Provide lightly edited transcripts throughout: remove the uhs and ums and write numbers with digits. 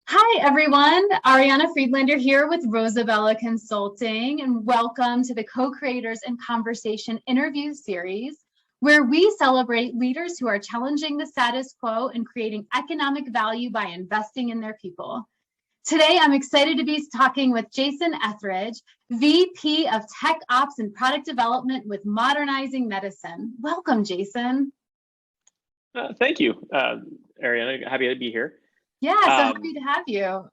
Hi, everyone. Ariana Friedlander here with Rosabella Consulting, and welcome to the Co-Creators in Conversation interview series, where we celebrate leaders who are challenging the status quo and creating economic value by investing in their people. Today, I'm excited to be talking with Jason Ethridge, VP of Tech Ops and Product Development with Modernizing Medicine. Welcome, Jason. Thank you, Ariana. Happy to be here. Yeah, so happy to have you.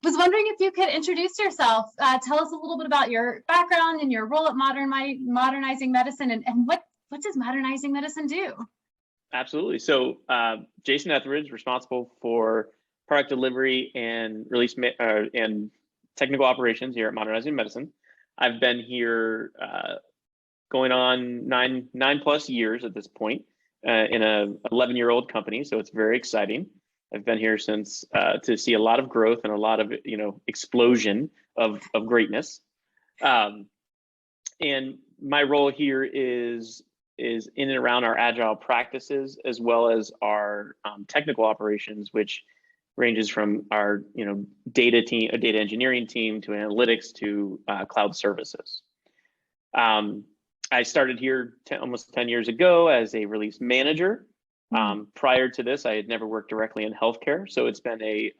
Was wondering if you could introduce yourself, tell us a little bit about your background and your role at Modernizing Medicine, and what does Modernizing Medicine do? Absolutely. So Jason Ethridge, responsible for product delivery and release and technical operations here at Modernizing Medicine. I've been here going on nine plus years at this point in a 11-year-old company, so it's very exciting. I've been here since to see a lot of growth and a lot of explosion of greatness. And my role here is in and around our agile practices as well as our technical operations, which ranges from our data engineering team to analytics to cloud services. I started here almost 10 years ago as a release manager. Prior to this, I had never worked directly in healthcare, so it's been a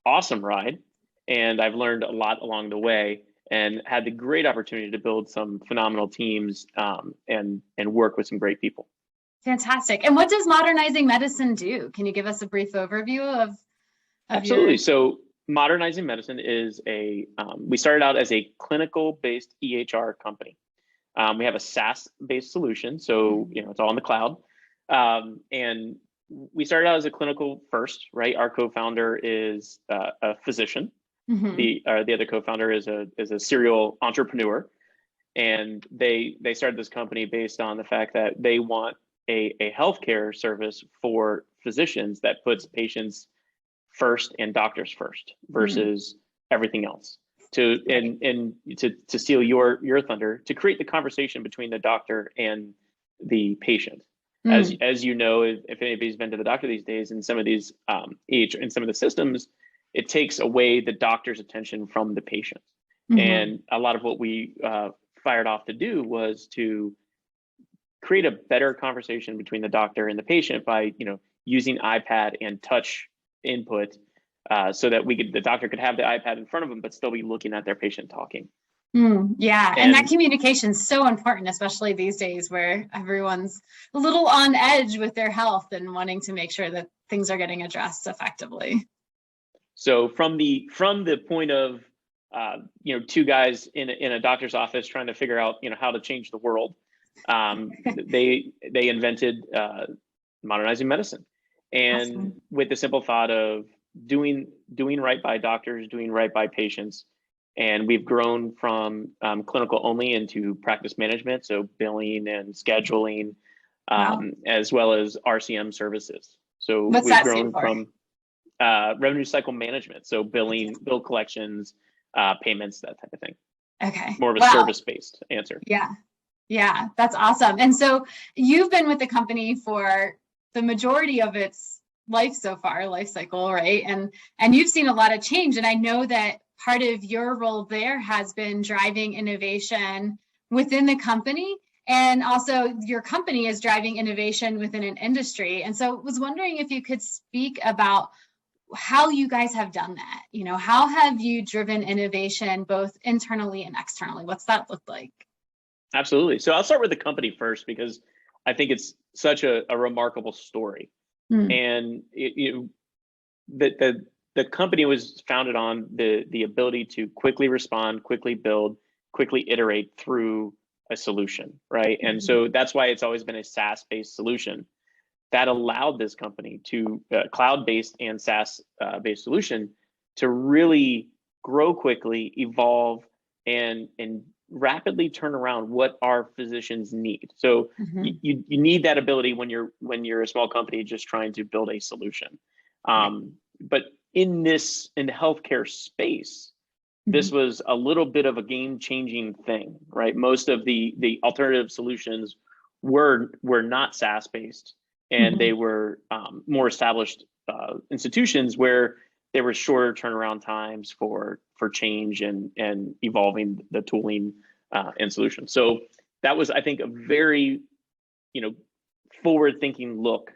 awesome ride, and I've learned a lot along the way and had the great opportunity to build some phenomenal teams and work with some great people. Fantastic. And what does Modernizing Medicine do? Can you give us a brief overview of Absolutely. So Modernizing Medicine is we started out as a clinical-based EHR company. We have a SaaS-based solution, so it's all in the cloud. And we started out as a clinical first, right? Our co-founder is a physician. The other co-founder is a serial entrepreneur, and they started this company based on the fact that they want a healthcare service for physicians that puts patients first and doctors first versus everything else. To steal your thunder, to create the conversation between the doctor and the patient. As you know, if anybody's been to the doctor these days, in some of these in some of the systems, it takes away the doctor's attention from the patient. And a lot of what we fired off to do was to create a better conversation between the doctor and the patient by using iPad and touch input, so that the doctor could have the iPad in front of them but still be looking at their patient talking. Yeah, and that communication is so important, especially these days where everyone's a little on edge with their health and wanting to make sure that things are getting addressed effectively. So from the point of two guys in a doctor's office trying to figure out how to change the world, they invented Modernizing Medicine, and awesome. With the simple thought of doing right by doctors, doing right by patients. And we've grown from clinical only into practice management, so billing and scheduling, as well as RCM services. So what's we've grown from revenue cycle management, so billing, bill collections, payments, that type of thing. Okay. More of a service-based answer. Yeah, that's awesome. And so you've been with the company for the majority of its life so far, life cycle, right? And you've seen a lot of change, and I know that part of your role there has been driving innovation within the company, and also your company is driving innovation within an industry. And so I was wondering if you could speak about how you guys have done that. How have you driven innovation both internally and externally? What's that look like? Absolutely. So I'll start with the company first, because I think it's such a remarkable story. And the company was founded on the ability to quickly respond, quickly build, quickly iterate through a solution, right? And so that's why it's always been a SaaS-based solution that allowed this company to cloud-based and SaaS-based solution to really grow quickly, evolve, and rapidly turn around what our physicians need. So you need that ability when you're a small company just trying to build a solution. But in the healthcare space, this was a little bit of a game-changing thing, right? Most of the alternative solutions were not SaaS-based, and they were more established institutions where there were shorter turnaround times for change and evolving the tooling and solutions. So that was, I think, a very, forward-thinking look.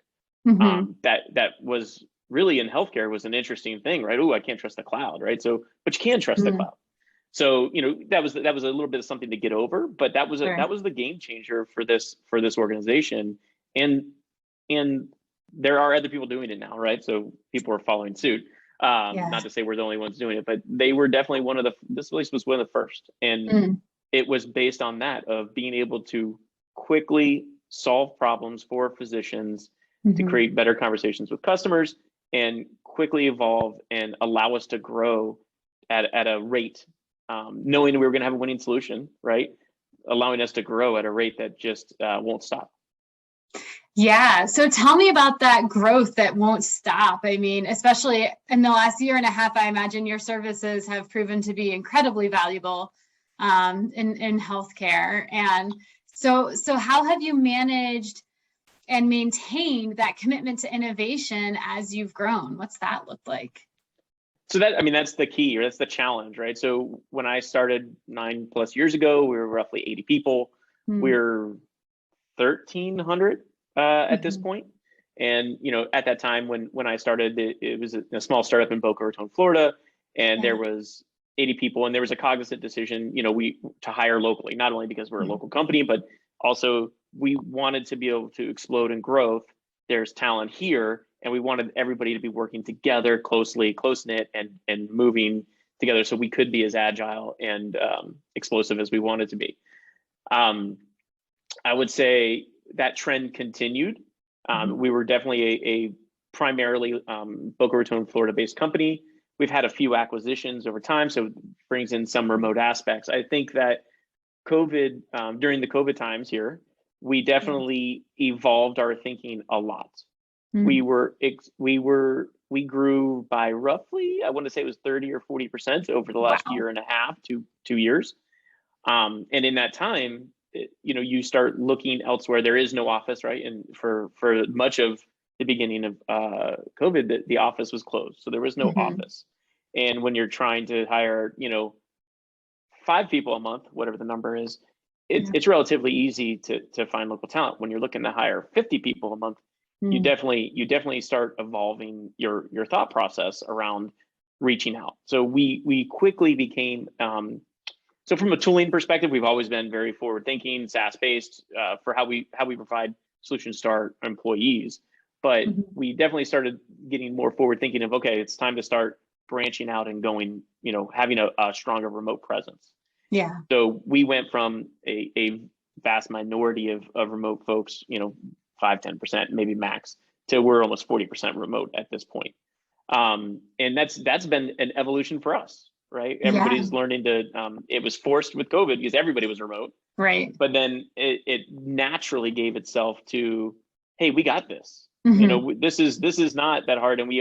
That was really, in healthcare, was an interesting thing, right? Oh, I can't trust the cloud, right? So, but you can trust the cloud. So, that was a little bit of something to get over, but that was the game changer for this organization, and there are other people doing it now, right? So people are following suit. Not to say we're the only ones doing it, but they were definitely this place was one of the first, and it was based on that, of being able to quickly solve problems for physicians, to create better conversations with customers, and quickly evolve and allow us to grow at a rate, knowing we were going to have a winning solution, right? Allowing us to grow at a rate that just won't stop. Yeah. So tell me about that growth that won't stop. I mean, especially in the last year and a half, I imagine your services have proven to be incredibly valuable in healthcare. And so how have you managed and maintained that commitment to innovation as you've grown? What's that look like? So that's the key, or that's the challenge, right? So when I started 9+ years ago, we were roughly 80 people. We're 1,300 at this point. And, at that time when I started, it was a small startup in Boca Raton, Florida, and there was 80 people, and there was a cognizant decision, to hire locally, not only because we're a local company, but also we wanted to be able to explode in growth. There's talent here, and we wanted everybody to be working together closely, close-knit, and moving together, so we could be as agile and explosive as we wanted to be. I would say that trend continued. We were definitely a primarily Boca Raton, Florida-based company. We've had a few acquisitions over time, so it brings in some remote aspects. I think that COVID, during the COVID times here, we definitely evolved our thinking a lot. We grew by roughly, I want to say it was 30 or 40% over the last year and a half to 2 years. And in that time, you start looking elsewhere. There is no office, right? And for much of the beginning of COVID, the office was closed, so there was no office. And when you're trying to hire, 5 people a month, whatever the number is, it's relatively easy to find local talent. When you're looking to hire 50 people a month, you definitely start evolving your thought process around reaching out. So we quickly became so from a tooling perspective, we've always been very forward thinking, SaaS based, for how we provide solutions to our employees. But we definitely started getting more forward thinking of, okay, it's time to start branching out and going, having a stronger remote presence. Yeah. So we went from a vast minority of remote folks, 5-10%, maybe max, to we're almost 40% remote at this point. And that's been an evolution for us, right? Everybody's learning to, it was forced with COVID because everybody was remote. Right. But then it naturally gave itself to, hey, we got this. This is not that hard. And we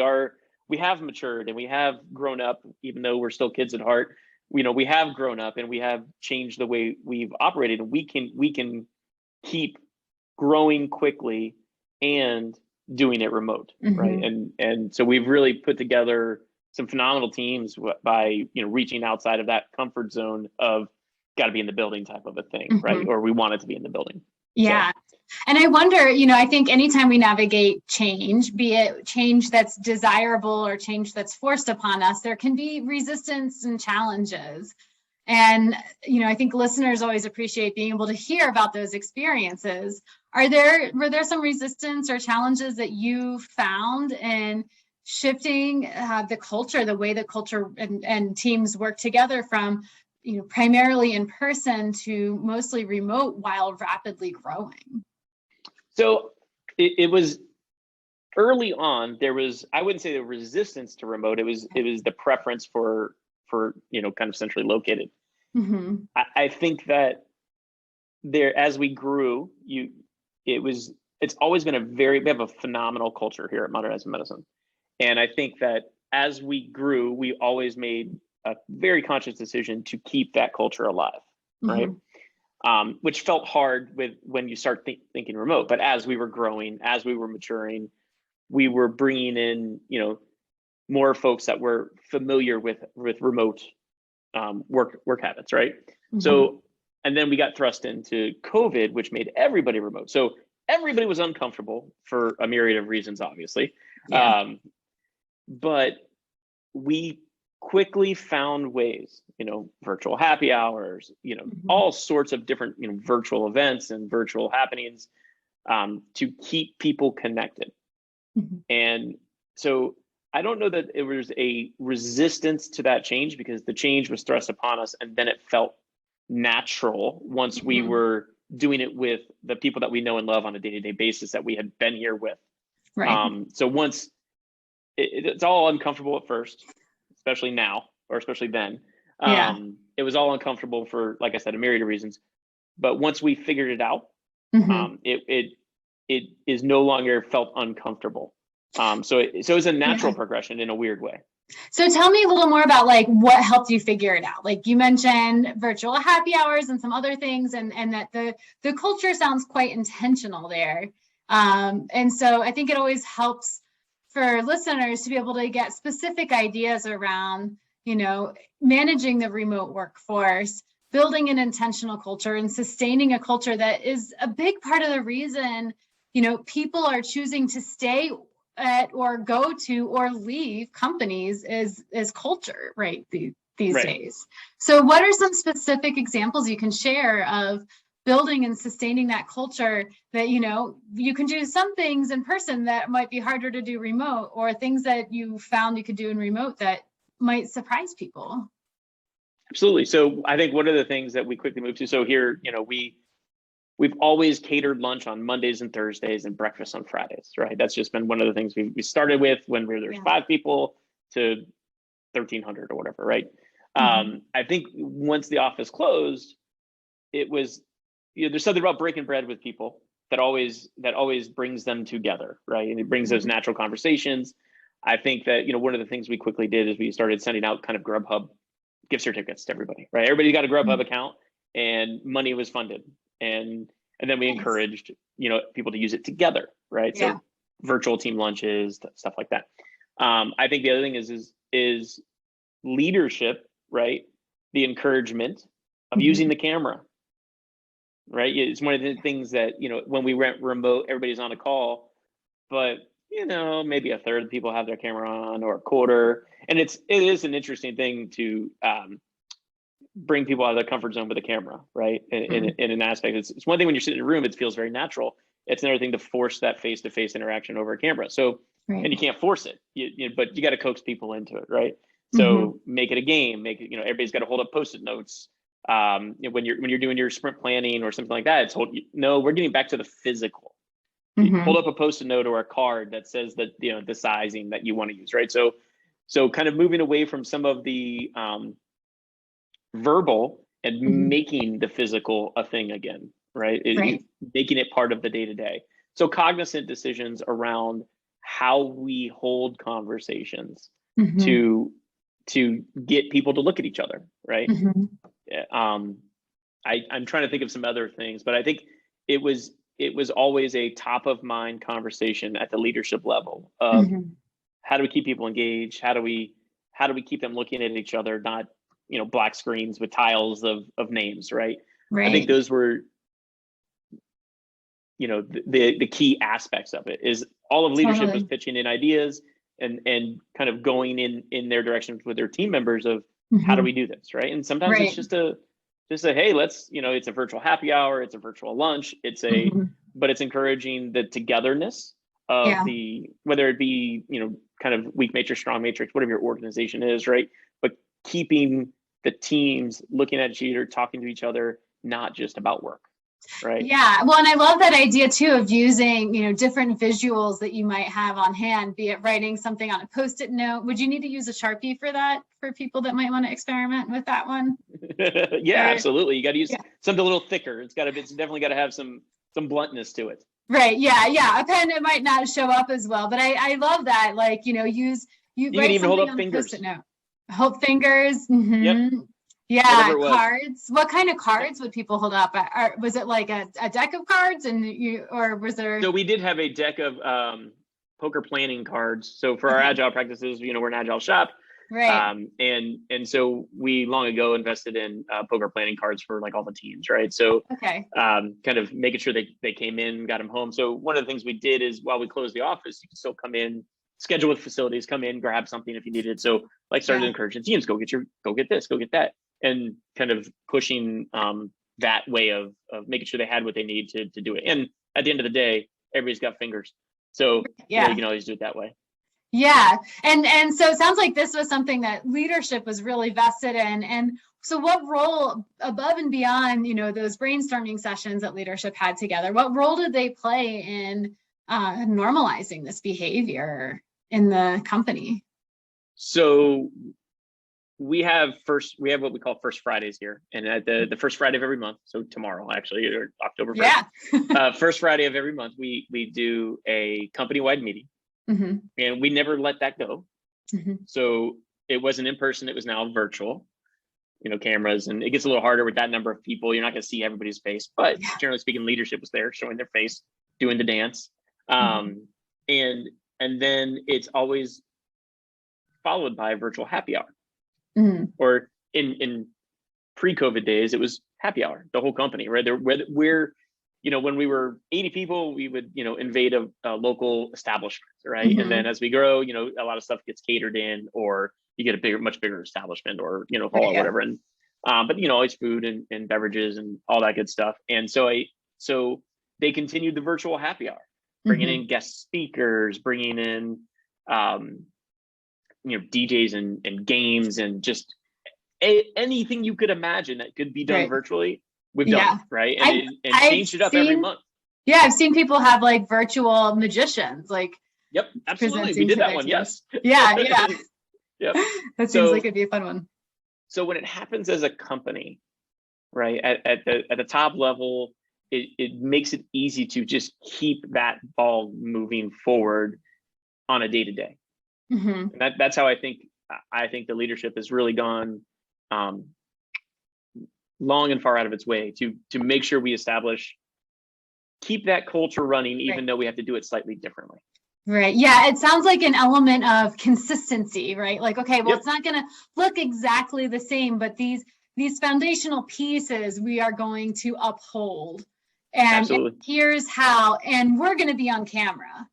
have matured and we have grown up, even though we're still kids at heart. We have grown up and we have changed the way we've operated, and we can keep growing quickly and doing it remote, right? And so we've really put together some phenomenal teams by reaching outside of that comfort zone of got to be in the building type of a thing, right? Or we want it to be in the building. Yeah. So. And I wonder, I think anytime we navigate change, be it change that's desirable or change that's forced upon us, there can be resistance and challenges. And, I think listeners always appreciate being able to hear about those experiences. Were there some resistance or challenges that you found in shifting the culture, the way that culture and teams work together from, primarily in person to mostly remote while rapidly growing? So it was early on, I wouldn't say the resistance to remote, it was the preference for kind of centrally located. I think that as we grew, it's always been we have a phenomenal culture here at Modernizing Medicine. And I think that as we grew, we always made a very conscious decision to keep that culture alive, right? Which felt hard when you start thinking remote. But as we were growing, as we were maturing, we were bringing in, more folks that were familiar with remote work habits, right? So, and then we got thrust into COVID, which made everybody remote. So everybody was uncomfortable for a myriad of reasons, obviously. But we quickly found ways, virtual happy hours, all sorts of different, virtual events and virtual happenings to keep people connected. And so I don't know that it was a resistance to that change, because the change was thrust upon us, and then it felt natural once we were doing it with the people that we know and love on a day-to-day basis that we had been here with. Right. So once it's all uncomfortable at first, especially now, or especially then. It was all uncomfortable for, like I said, a myriad of reasons. But once we figured it out, it is no longer felt uncomfortable. So it's a natural progression in a weird way. So tell me a little more about like what helped you figure it out. Like you mentioned virtual happy hours and some other things, and that the culture sounds quite intentional there. And so I think it always helps for listeners to be able to get specific ideas around, managing the remote workforce, building an intentional culture, and sustaining a culture that is a big part of the reason, people are choosing to stay at or go to or leave companies is culture, right? These days. So what are some specific examples you can share of building and sustaining that culture that, you can do some things in person that might be harder to do remote, or things that you found you could do in remote that might surprise people? Absolutely. So I think one of the things that we quickly moved to, so here, we've always catered lunch on Mondays and Thursdays and breakfast on Fridays, right? That's just been one of the things we started with when there's 5 people to 1,300 or whatever, right? I think once the office closed, it was, there's something about breaking bread with people that always brings them together, right? And it brings those natural conversations. I think that, one of the things we quickly did is we started sending out kind of Grubhub gift certificates to everybody, right? Everybody got a Grubhub account, and money was funded. And then we encouraged, people to use it together, right? So virtual team lunches, stuff like that. I think the other thing is leadership, right? The encouragement of using the camera, right? It's one of the things that, when we went remote, everybody's on a call, but maybe a third of people have their camera on, or a quarter. And it is an interesting thing to bring people out of their comfort zone with a camera, right? In an aspect, it's one thing when you're sitting in a room, it feels very natural. It's another thing to force that face-to-face interaction over a camera. So, and you can't force it, but you got to coax people into it, right? So make it a game. Make it, everybody's got to hold up Post-it notes. When you're doing your sprint planning or something like that, we're getting back to the physical. Hold up a Post-it note or a card that says that the sizing that you want to use, right? So kind of moving away from some of the verbal and making the physical a thing again, right? Making it part of the day-to-day. So cognizant decisions around how we hold conversations to get people to look at each other, right? I'm trying to think of some other things, but I think it was always a top of mind conversation at the leadership level of how do we keep people engaged? How do we keep them looking at each other, not black screens with tiles of names, right? I think those were the key aspects of it. Is all of leadership was pitching in ideas and kind of going in their directions with their team members of how do we do this, right? And sometimes it's just a hey, let's it's a virtual happy hour, it's a virtual lunch, but it's encouraging the togetherness of the, whether it be kind of weak matrix, strong matrix, whatever your organization is, right? But keeping the teams looking at each other, talking to each other, not just about work, right? Yeah, well, and I love that idea too of using, different visuals that you might have on hand, be it writing something on a Post-it note. Would you need to use a Sharpie for that, for people that might want to experiment with that one? Absolutely. You got to use something a little thicker. It's definitely got to have some bluntness to it. Right. Yeah. A pen, it might not show up as well, but I love that. Like, you can even hold up fingers. Hold fingers. Yep. Yeah, cards. What kind of cards would people hold up? Was it like a deck of cards, or was there? So we did have a deck of poker planning cards. So for our agile practices, we're an agile shop. Right. And so we long ago invested in poker planning cards for like all the teams, right? So Okay. kind of making sure they came in, got them home. So one of the things we did is while we closed the office, you can still come in, schedule with facilities, come in, grab something if you needed. So like started encouraging teams, go get this, go get that, and kind of pushing that way of making sure they had what they need to do it. And at the end of the day, everybody's got fingers, so you can always do it that way. Yeah. And so it sounds like this was something that leadership was really vested in. And so what role, above and beyond, those brainstorming sessions that leadership had together, what role did they play in normalizing this behavior in the company? So we have what we call First Fridays here. And at the first Friday of every month, so tomorrow actually, or October 1st, first Friday of every month, we do a company-wide meeting. Mm-hmm. And we never let that go. Mm-hmm. So it wasn't in person, it was now virtual, cameras, and it gets a little harder with that number of people. You're not going to see everybody's face, but generally speaking, leadership was there showing their face, doing the dance. Mm-hmm. And then it's always followed by a virtual happy hour. Mm-hmm. Or in pre-COVID days, it was happy hour, the whole company, right? We're when we were 80 people, we would, invade a local establishment, right? Mm-hmm. And then as we grow, a lot of stuff gets catered in, or you get a much bigger establishment, or, hall or whatever. And, but, always food and beverages and all that good stuff. And so they continued the virtual happy hour, bringing in guest speakers, bringing in, DJs and games, and just anything you could imagine that could be done virtually. We've done it, right? And changed it up every month. Yeah, I've seen people have like virtual magicians, like. Yep, absolutely. We did that one. Yes. Yeah. Yep. That seems like it'd be a fun one. So when it happens as a company, right, at the top level, it makes it easy to just keep that ball moving forward on a day-to-day. Mm-hmm. And that's how I think the leadership has really gone long and far out of its way to make sure we keep that culture running, even though we have to do it slightly differently. Right. Yeah. It sounds like an element of consistency, right? Like, okay, well, it's not going to look exactly the same, but these foundational pieces we are going to uphold. And here's how, and we're going to be on camera,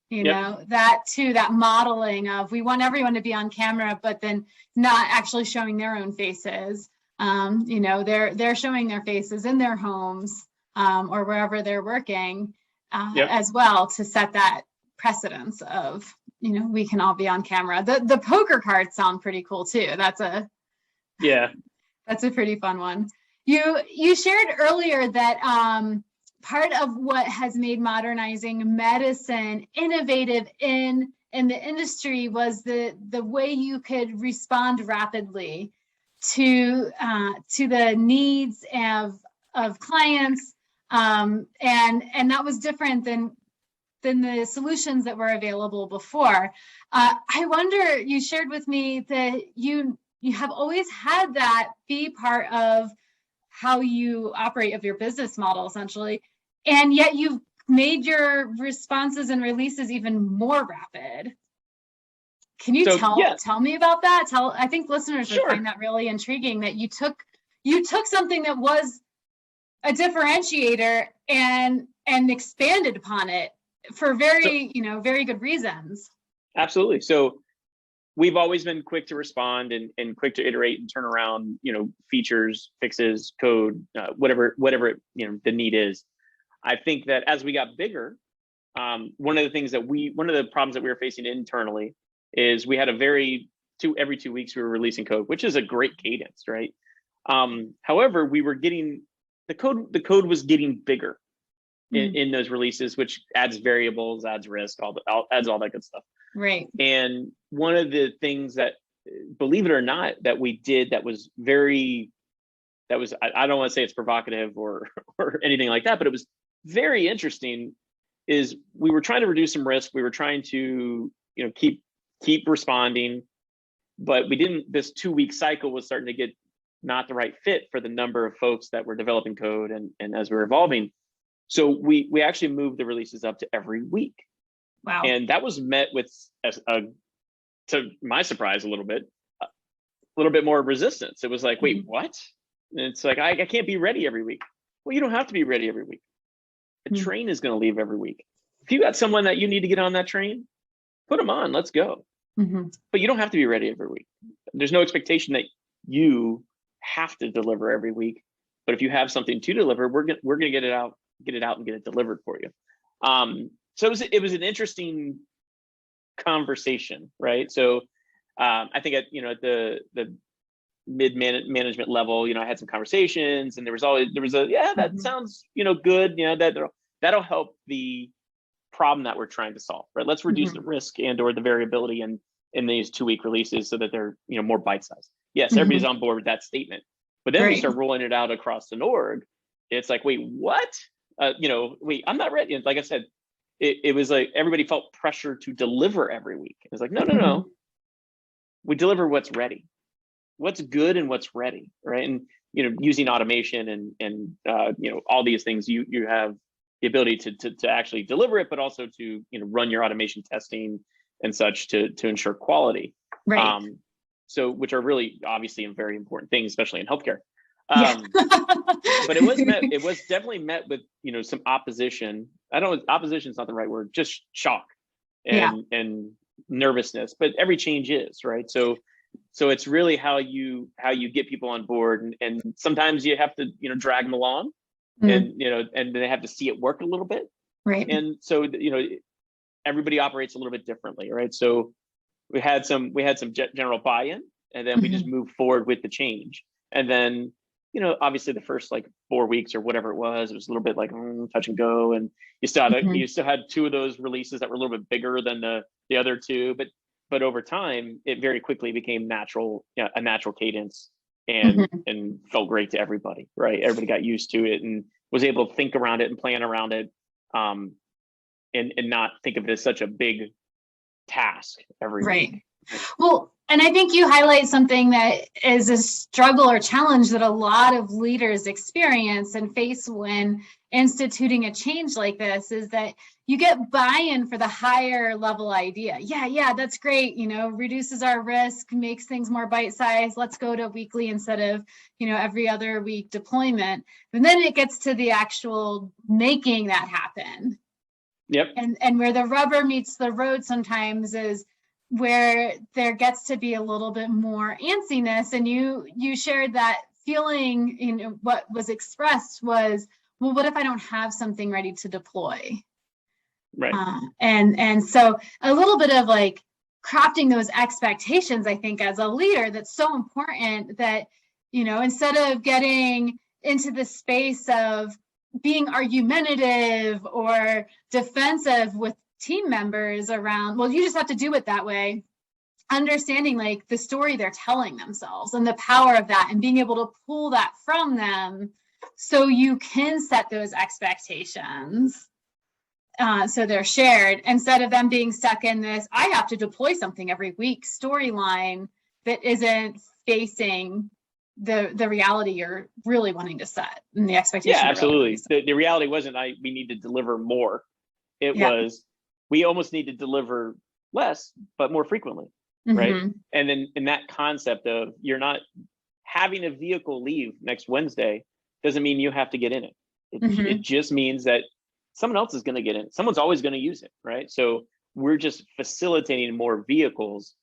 that modeling of, we want everyone to be on camera, but then not actually showing their own faces. They're showing their faces in their homes or wherever they're working as well, to set that precedence of, we can all be on camera. The poker cards sound pretty cool too. That's a pretty fun one. You shared earlier that part of what has made modernizing medicine innovative in the industry was the way you could respond rapidly to the needs of clients, and that was different than the solutions that were available before. I wonder, you shared with me that you have always had that be part of how you operate, of your business model, essentially, and yet you've made your responses and releases even more rapid. Can you tell me about that? I think listeners would find that really intriguing, that you took something that was a differentiator and expanded upon it for very good reasons. Absolutely. So we've always been quick to respond and quick to iterate and turn around, features, fixes, code, whatever the need is. I think that as we got bigger, one of the problems that we were facing internally is we had every 2 weeks we were releasing code, which is a great cadence, right? However, we were getting the code was getting bigger in those releases, which adds variables, adds risk, adds all that good stuff. Right. And one of the things that, believe it or not, that we did that was I don't want to say it's provocative or anything like that, but it was very interesting, is we were trying to reduce some risk. We were trying to, keep responding, but this 2-week cycle was starting to get not the right fit for the number of folks that were developing code and as we were evolving. So we actually moved the releases up to every week. Wow. And that was met with, to my surprise, a little bit more resistance. It was like, wait, what? And it's like, I can't be ready every week. Well, you don't have to be ready every week. The train is going to leave every week. If you got someone that you need to get on that train, put them on, let's go. But you don't have to be ready every week. There's no expectation that you have to deliver every week. But if you have something to deliver, we're gonna get it out and get it delivered for you. So it was an interesting conversation, right? So I think at the mid management level, I had some conversations, and there was that sounds good, that'll help the problem that we're trying to solve, right? Let's reduce the risk and or the variability in these 2-week releases so that they're more bite-sized. Yes, everybody's on board with that statement, but then we start rolling it out across the org. It's like, wait, what? Wait, I'm not ready. And like I said, it was like everybody felt pressure to deliver every week. It's like, no. We deliver what's ready, what's good and what's ready, right? And using automation and all these things, you have the ability to actually deliver it, but also to run your automation testing and such to ensure quality. Right. So which are really obviously very important things, especially in healthcare. But it was definitely met with some opposition. Opposition is not the right word, just shock and nervousness, but every change is, right? So it's really how you get people on board, and sometimes you have to drag them along, and and they have to see it work a little bit, right? And so everybody operates a little bit differently, right? So we had some general buy-in, and then we just moved forward with the change, and then obviously the first 4 weeks or whatever it was a little bit like touch and go, and you still had 2 of those releases that were a little bit bigger than the other 2, but over time it very quickly became a natural cadence, and felt great to everybody, right? Everybody got used to it and was able to think around it and plan around it, and not think of it as such a big task every week. Well, and I think you highlight something that is a struggle or challenge that a lot of leaders experience and face when instituting a change like this, is that you get buy-in for the higher level idea. Yeah, that's great. Reduces our risk, makes things more bite-sized. Let's go to weekly instead of, every other week deployment. And then it gets to the actual making that happen. Yep. And where the rubber meets the road sometimes is where there gets to be a little bit more antsiness. And you shared that feeling, what was expressed was, well, what if I don't have something ready to deploy? Right. And so a little bit of crafting those expectations, I think, as a leader, that's so important, that, instead of getting into the space of being argumentative or defensive with team members around, well, you just have to do it that way. Understanding the story they're telling themselves and the power of that, and being able to pull that from them so you can set those expectations so they're shared, instead of them being stuck in this, I have to deploy something every week storyline that isn't facing the reality you're really wanting to set and the expectation. Yeah, absolutely. The reality wasn't we need to deliver more. It was we almost need to deliver less, but more frequently, right? And then in that concept of you're not having a vehicle leave next Wednesday doesn't mean you have to get in it. It just means that someone else is going to get in. Someone's always going to use it, right? So we're just facilitating more vehicles,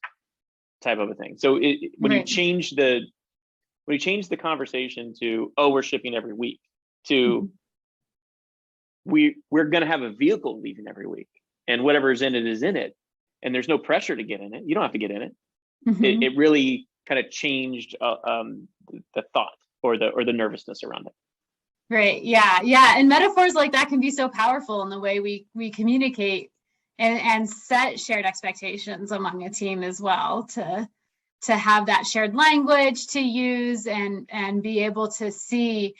type of a thing. So when you change the conversation to, oh, we're shipping every week, to we're going to have a vehicle leaving every week, and whatever's in it is in it, and there's no pressure to get in it. You don't have to get in it. It really kind of changed the thought or the nervousness around it. Right. Yeah. And metaphors like that can be so powerful in the way we communicate and set shared expectations among a team as well, to have that shared language to use and be able to see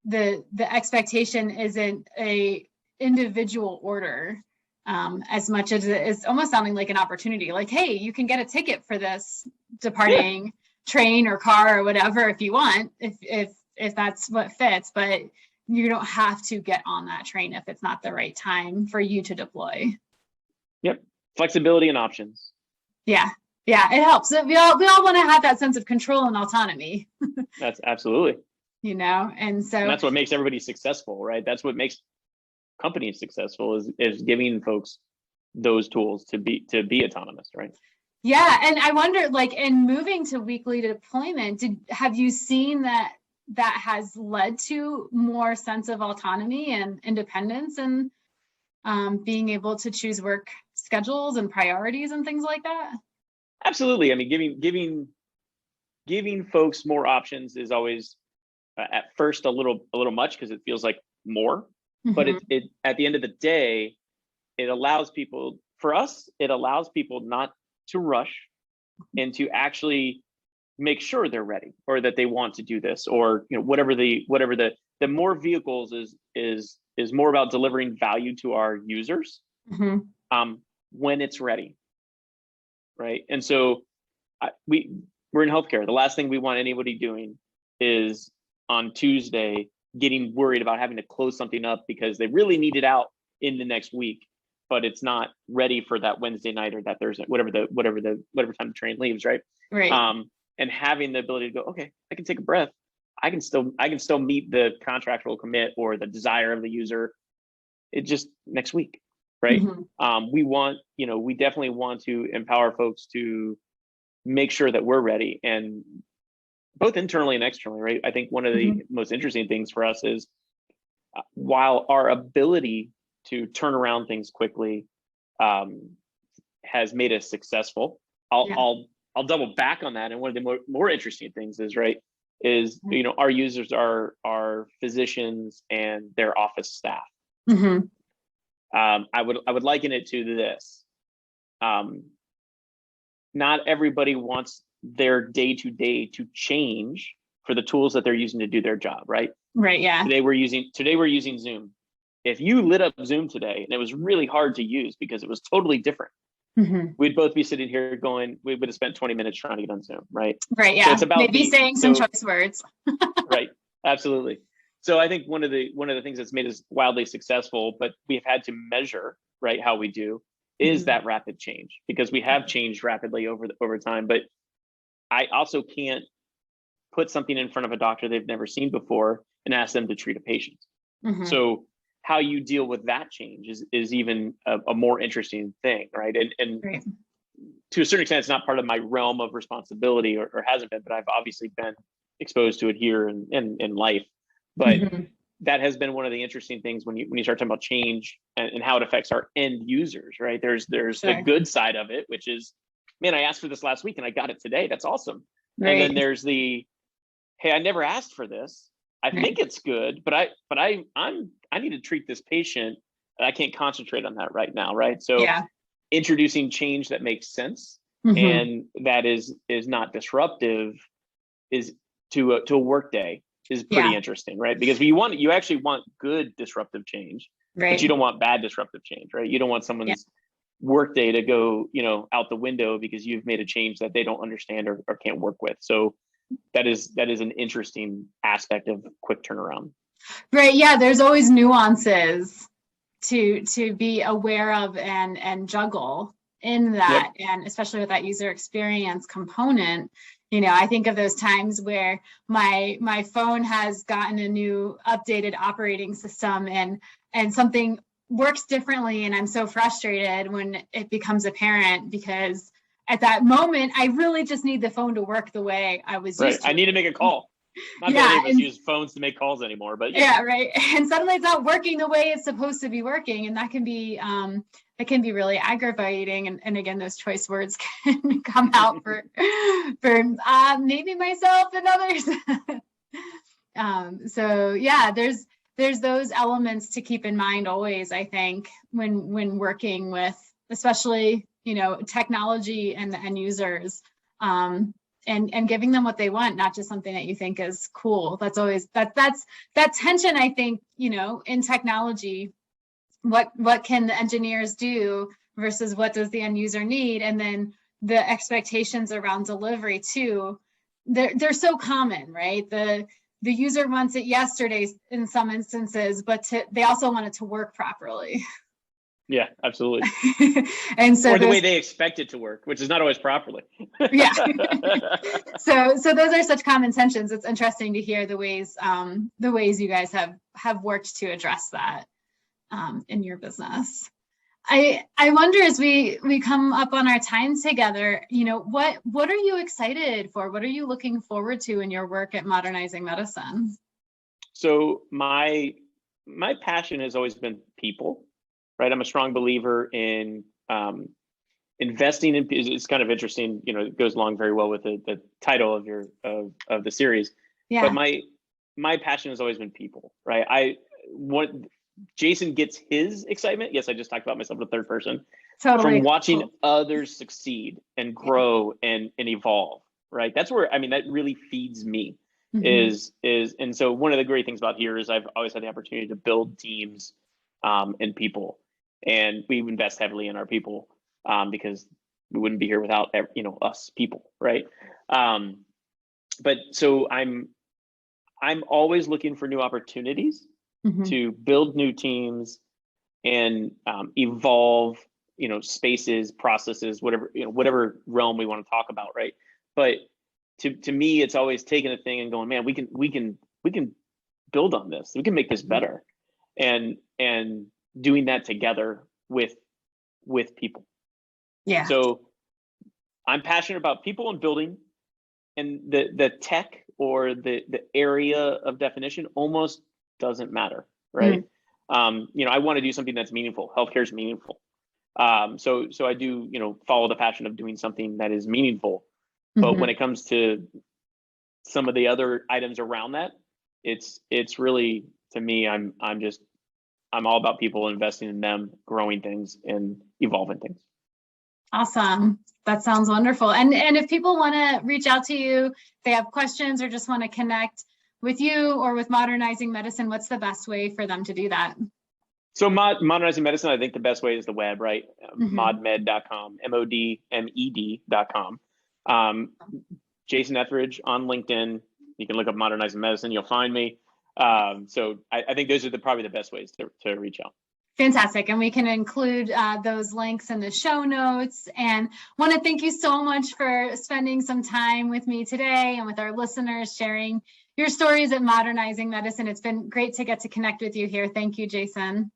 the expectation isn't a individual order, as much as it is almost sounding like an opportunity, like, hey, you can get a ticket for this departing train or car or whatever if you want, if that's what fits, but you don't have to get on that train if it's not the right time for you to deploy. Yep. Flexibility and options. Yeah. Yeah, it helps. We all want to have that sense of control and autonomy. That's absolutely. And so And that's what makes everybody successful, right? That's what makes companies successful is giving folks those tools to be autonomous, right? Yeah, and I wonder, like, in moving to weekly deployment, have you seen that has led to more sense of autonomy and independence and being able to choose work schedules and priorities and things like that? Absolutely. I mean, giving folks more options is always at first a little much because it feels like more, but it at the end of the day, it allows people not to rush and to actually make sure they're ready or that they want to do this, or whatever the more vehicles is more about delivering value to our users when it's ready, right? And so we're in healthcare. The last thing we want anybody doing is on Tuesday getting worried about having to close something up because they really need it out in the next week, but it's not ready for that Wednesday night or that Thursday, whatever time the train leaves, right? Right. And having the ability to go, okay, I can take a breath. I can still meet the contractual commit or the desire of the user. It just next week, right? We definitely want to empower folks to make sure that we're ready, and both internally and externally, right? I think one of the most interesting things for us is while our ability to turn around things quickly has made us successful, I'll double back on that. And one of the more interesting things is our users are physicians and their office staff. I would liken it to this. Not everybody wants their day-to-day to change for the tools that they're using to do their job, right? Right, yeah. Today we're using Zoom. If you lit up Zoom today and it was really hard to use because it was totally different, we'd both be sitting here going, we would have spent 20 minutes trying to get on Zoom, right? Right, yeah. So it's about maybe saying some choice words. Right, absolutely. So I think one of the things that's made us wildly successful, but we've had to measure, right, how we do, is that rapid change, because we have changed rapidly over time. But I also can't put something in front of a doctor they've never seen before and ask them to treat a patient. So how you deal with that change is even a more interesting thing, right? And right. To a certain extent, it's not part of my realm of responsibility or hasn't been, but I've obviously been exposed to it here in life. But that has been one of the interesting things when you start talking about change and how it affects our end users, right? There's the good side of it, which is, man, I asked for this last week and I got it today. That's awesome. Right. And then there's the, hey, I never asked for this. I think it's good, but I need to treat this patient and I can't concentrate on that right now, right? So introducing change that makes sense and that is not disruptive is to a work day is pretty interesting, right? Because you actually want good disruptive change, but you don't want bad disruptive change, right? You don't want someone's work day to go, out the window because you've made a change that they don't understand or can't work with. So that is an interesting aspect of quick turnaround. Right. Yeah. There's always nuances to be aware of and juggle in that. And especially with that user experience component, I think of those times where my phone has gotten a new updated operating system and something works differently. And I'm so frustrated when it becomes apparent because at that moment, I really just need the phone to work the way I was used to. I need to make a call. Not that any of us use phones to make calls anymore, but right. And suddenly it's not working the way it's supposed to be working, and that can be really aggravating. And again, those choice words can come out for maybe myself and others. So yeah, there's those elements to keep in mind always. I think when working with, especially technology and the end users. And giving them what they want, not just something that you think is cool. That's always that tension, I think, in technology, what can the engineers do versus what does the end user need? And then the expectations around delivery too, they're so common, right? The user wants it yesterday in some instances, but they also want it to work properly. Yeah, absolutely. And so or the way they expect it to work, which is not always properly. Yeah. So those are such common tensions. It's interesting to hear the ways you guys have worked to address that in your business. I wonder, as we come up on our time together, what are you excited for? What are you looking forward to in your work at Modernizing Medicine? So my passion has always been people, right? I'm a strong believer in investing in. It's kind of interesting, it goes along very well with the title of the series. Yeah. But my passion has always been people, right? Jason gets his excitement. Yes, I just talked about myself in the third person. Totally. From watching others succeed and grow and evolve, right? That's where, that really feeds me. And so one of the great things about here is I've always had the opportunity to build teams and people, and we invest heavily in our people because we wouldn't be here without us people, right? But so I'm always looking for new opportunities to build new teams and evolve, spaces, processes, whatever realm we want to talk about, right? But to me, it's always taking a thing and going, man, we can build on this. We can make this better, and doing that together with people. Yeah. So I'm passionate about people and building, and the tech or the area of definition almost doesn't matter, right? I want to do something that's meaningful. Healthcare is meaningful. So I do, follow the passion of doing something that is meaningful. But when it comes to some of the other items around that, it's really, to me, I'm all about people, investing in them, growing things and evolving things. Awesome. That sounds wonderful. And if people want to reach out to you, they have questions or just want to connect with you or with Modernizing Medicine, what's the best way for them to do that? So Modernizing Medicine, I think the best way is the web, right? Modmed.com, MODmed.com. Jason Ethridge on LinkedIn. You can look up Modernizing Medicine, you'll find me. So I think those are probably the best ways to reach out. Fantastic. And we can include those links in the show notes. And want to thank you so much for spending some time with me today and with our listeners, sharing your stories at Modernizing Medicine. It's been great to get to connect with you here. Thank you, Jason.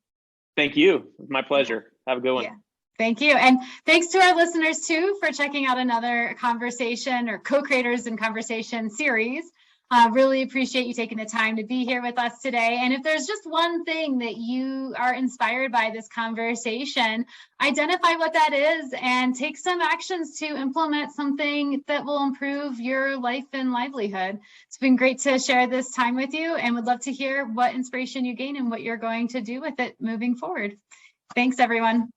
Thank you. My pleasure. Have a good one. Yeah. Thank you. And thanks to our listeners too for checking out another conversation or co-creators in conversation series. Really appreciate you taking the time to be here with us today. And if there's just one thing that you are inspired by this conversation, identify what that is and take some actions to implement something that will improve your life and livelihood. It's been great to share this time with you, and would love to hear what inspiration you gain and what you're going to do with it moving forward. Thanks, everyone.